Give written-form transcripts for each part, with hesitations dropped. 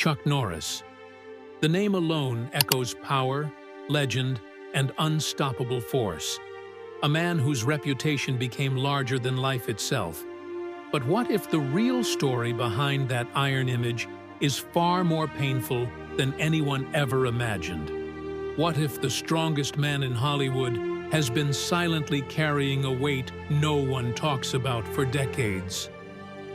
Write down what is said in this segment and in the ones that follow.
Chuck Norris. The name alone echoes power, legend, and unstoppable force. A man whose reputation became larger than life itself. But what if the real story behind that iron image is far more painful than anyone ever imagined? What if the strongest man in Hollywood has been silently carrying a weight no one talks about for decades?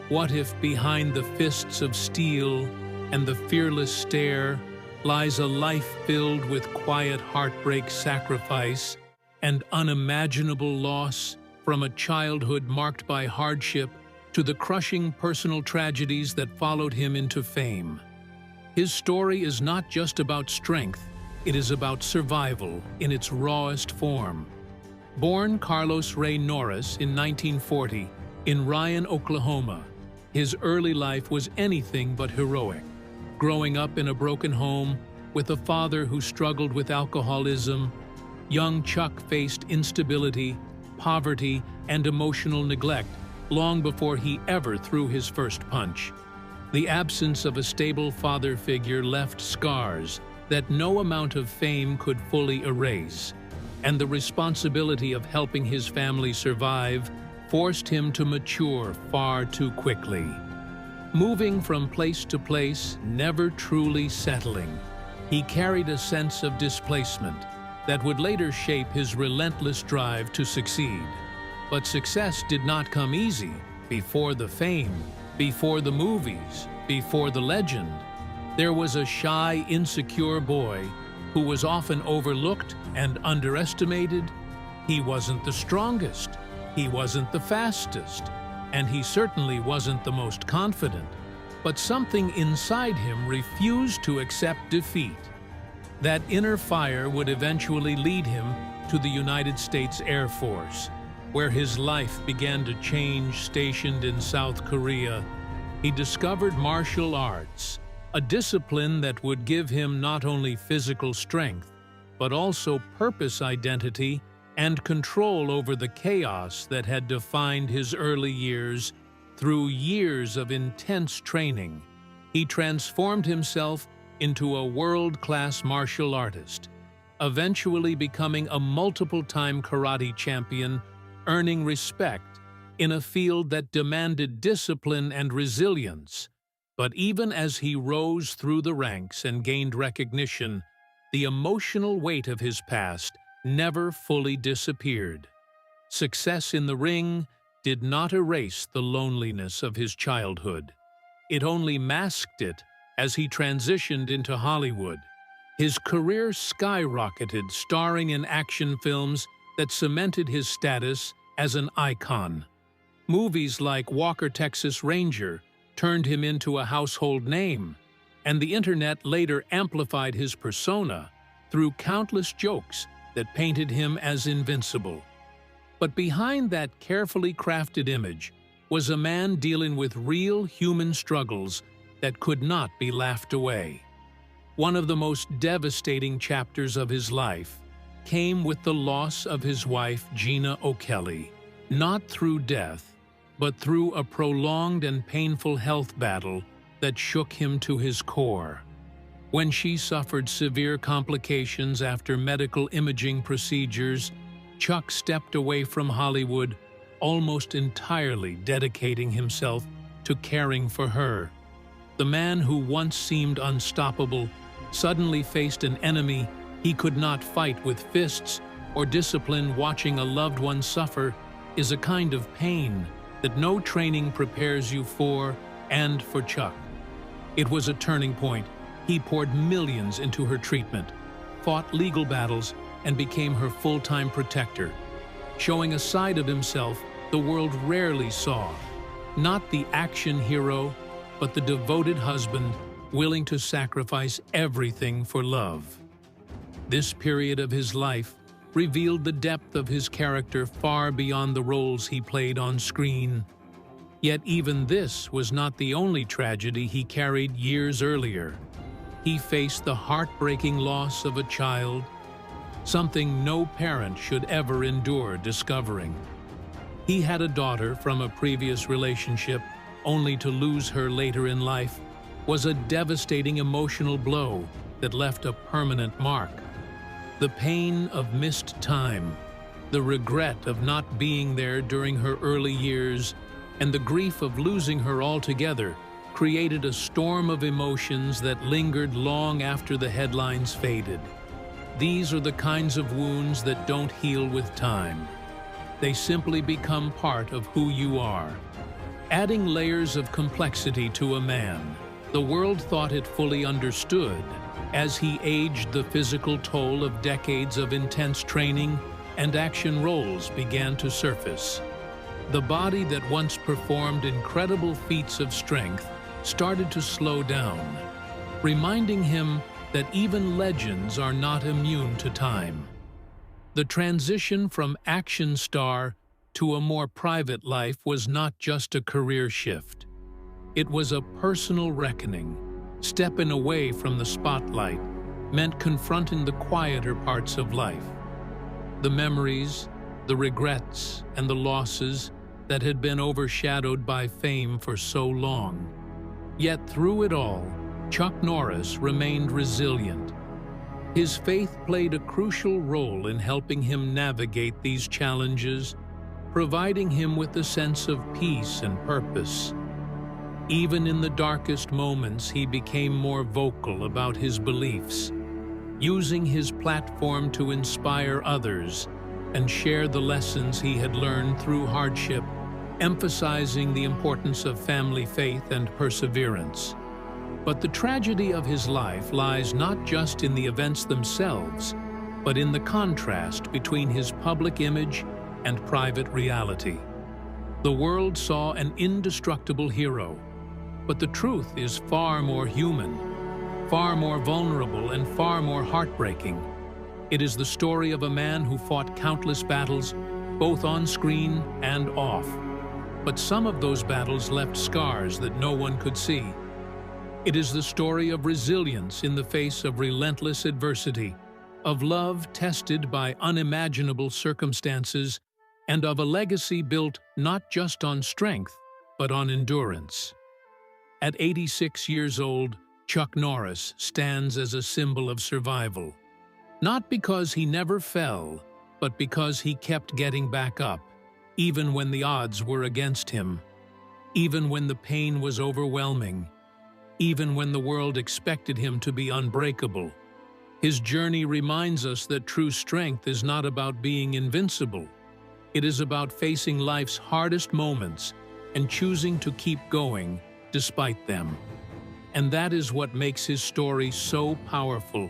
What if behind the fists of steel and the fearless stare lies a life filled with quiet heartbreak, sacrifice, and unimaginable loss, from a childhood marked by hardship to the crushing personal tragedies that followed him into fame? His story is not just about strength, it is about survival in its rawest form. Born Carlos Ray Norris in 1940 in Ryan, Oklahoma, his early life was anything but heroic. Growing up in a broken home with a father who struggled with alcoholism, young Chuck faced instability, poverty, and emotional neglect long before he ever threw his first punch. The absence of a stable father figure left scars that no amount of fame could fully erase, and the responsibility of helping his family survive forced him to mature far too quickly. Moving from place to place, never truly settling, he carried a sense of displacement that would later shape his relentless drive to succeed. But success did not come easy. Before the fame, before the movies, before the legend, there was a shy, insecure boy who was often overlooked and underestimated. He wasn't the strongest, he wasn't the fastest, and he certainly wasn't the most confident. But something inside him refused to accept defeat. That inner fire would eventually lead him to the United States Air Force, where his life began to change. Stationed in South Korea, he discovered martial arts, a discipline that would give him not only physical strength, but also purpose, identity, and control over the chaos that had defined his early years. Through years of intense training, he transformed himself into a world-class martial artist, eventually becoming a multiple-time karate champion, earning respect in a field that demanded discipline and resilience. But even as he rose through the ranks and gained recognition, the emotional weight of his past never fully disappeared. Success in the ring did not erase the loneliness of his childhood. It only masked it as he transitioned into Hollywood. His career skyrocketed, starring in action films that cemented his status as an icon. Movies like Walker, Texas Ranger turned him into a household name, and the internet later amplified his persona through countless jokes that painted him as invincible. But behind that carefully crafted image was a man dealing with real human struggles that could not be laughed away. One of the most devastating chapters of his life came with the loss of his wife, Gina O'Kelly, not through death, but through a prolonged and painful health battle that shook him to his core. When she suffered severe complications after medical imaging procedures, Chuck stepped away from Hollywood, almost entirely dedicating himself to caring for her. The man who once seemed unstoppable suddenly faced an enemy he could not fight with fists or discipline. Watching a loved one suffer is a kind of pain that no training prepares you for, and for Chuck, it was a turning point. He poured millions into her treatment, fought legal battles, and became her full-time protector, showing a side of himself the world rarely saw. Not the action hero, but the devoted husband willing to sacrifice everything for love. This period of his life revealed the depth of his character far beyond the roles he played on screen. Yet even this was not the only tragedy he carried. Years earlier, he faced the heartbreaking loss of a child, something no parent should ever endure discovering. He had a daughter from a previous relationship, only to lose her later in life, was a devastating emotional blow that left a permanent mark. The pain of missed time, the regret of not being there during her early years, and the grief of losing her altogether created a storm of emotions that lingered long after the headlines faded. These are the kinds of wounds that don't heal with time. They simply become part of who you are. Adding layers of complexity to a man, the world thought it fully understood. As he aged, the physical toll of decades of intense training and action roles began to surface. The body that once performed incredible feats of strength started to slow down, reminding him that even legends are not immune to time. The transition from action star to a more private life was not just a career shift. It was a personal reckoning. Stepping away from the spotlight meant confronting the quieter parts of life. The memories, the regrets, and the losses that had been overshadowed by fame for so long. Yet through it all, Chuck Norris remained resilient. His faith played a crucial role in helping him navigate these challenges, providing him with a sense of peace and purpose. Even in the darkest moments, he became more vocal about his beliefs, using his platform to inspire others and share the lessons he had learned through hardship, emphasizing the importance of family faith and perseverance. But the tragedy of his life lies not just in the events themselves, but in the contrast between his public image and private reality. The world saw an indestructible hero, but the truth is far more human, far more vulnerable, and far more heartbreaking. It is the story of a man who fought countless battles, both on screen and off. But some of those battles left scars that no one could see. It is the story of resilience in the face of relentless adversity, of love tested by unimaginable circumstances, and of a legacy built not just on strength, but on endurance. At 86 years old, Chuck Norris stands as a symbol of survival. Not because he never fell, but because he kept getting back up, even when the odds were against him, even when the pain was overwhelming, even when the world expected him to be unbreakable. His journey reminds us that true strength is not about being invincible. It is about facing life's hardest moments and choosing to keep going despite them. And that is what makes his story so powerful,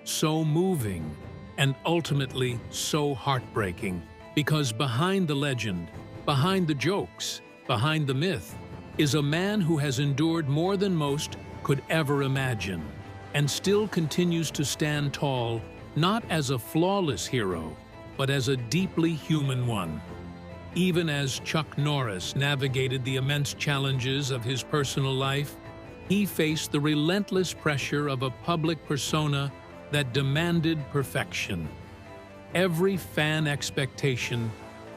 so moving, and ultimately so heartbreaking. Because behind the legend, behind the jokes, behind the myth, is a man who has endured more than most could ever imagine, and still continues to stand tall, not as a flawless hero, but as a deeply human one. Even as Chuck Norris navigated the immense challenges of his personal life, he faced the relentless pressure of a public persona that demanded perfection. Every fan expectation,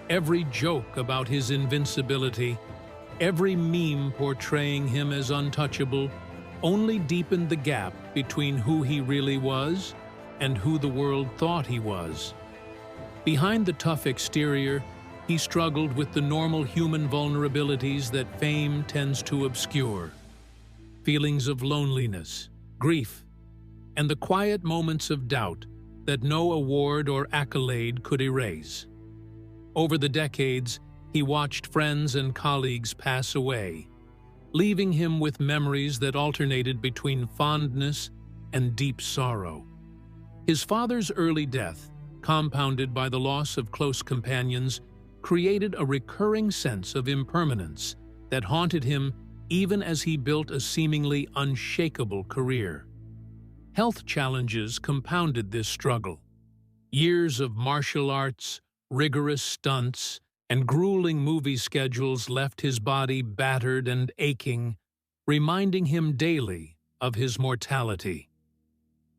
every joke about his invincibility, every meme portraying him as untouchable only deepened the gap between who he really was and who the world thought he was. Behind the tough exterior, he struggled with the normal human vulnerabilities that fame tends to obscure. Feelings of loneliness, grief, and the quiet moments of doubt that no award or accolade could erase. Over the decades, he watched friends and colleagues pass away, leaving him with memories that alternated between fondness and deep sorrow. His father's early death, compounded by the loss of close companions, created a recurring sense of impermanence that haunted him even as he built a seemingly unshakable career. Health challenges compounded this struggle. Years of martial arts, rigorous stunts, and grueling movie schedules left his body battered and aching, reminding him daily of his mortality.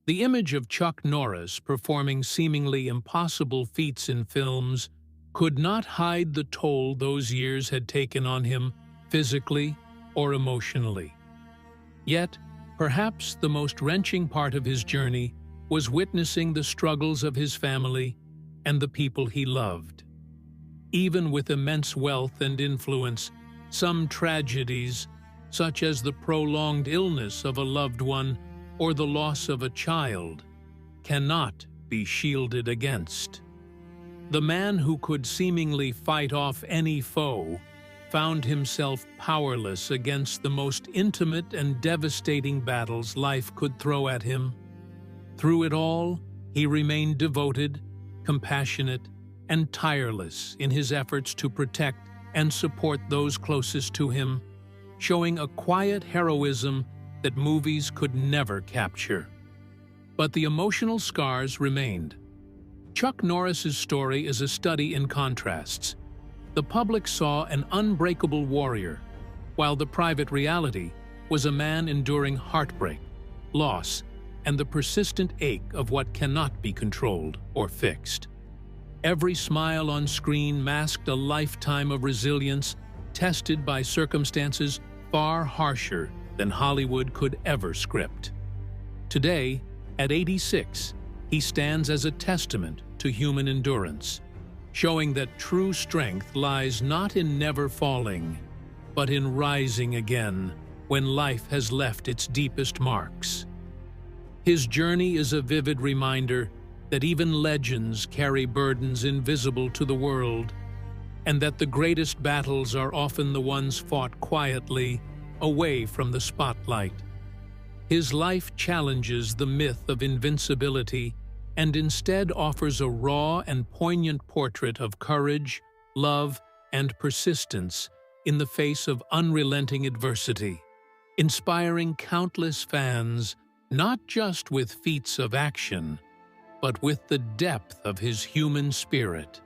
The image of Chuck Norris performing seemingly impossible feats in films could not hide the toll those years had taken on him physically or emotionally. Yet, perhaps the most wrenching part of his journey was witnessing the struggles of his family and the people he loved. Even with immense wealth and influence, some tragedies, such as the prolonged illness of a loved one or the loss of a child, cannot be shielded against. The man who could seemingly fight off any foe found himself powerless against the most intimate and devastating battles life could throw at him. Through it all, he remained devoted, compassionate, and tireless in his efforts to protect and support those closest to him, showing a quiet heroism that movies could never capture. But the emotional scars remained. Chuck Norris's story is a study in contrasts. The public saw an unbreakable warrior, while the private reality was a man enduring heartbreak, loss, and the persistent ache of what cannot be controlled or fixed. Every smile on screen masked a lifetime of resilience tested by circumstances far harsher than Hollywood could ever script. Today, at 86, he stands as a testament to human endurance, showing that true strength lies not in never falling, but in rising again when life has left its deepest marks. His journey is a vivid reminder that even legends carry burdens invisible to the world, and that the greatest battles are often the ones fought quietly, away from the spotlight. His life challenges the myth of invincibility and instead offers a raw and poignant portrait of courage, love, and persistence in the face of unrelenting adversity, inspiring countless fans not just with feats of action, but with the depth of his human spirit.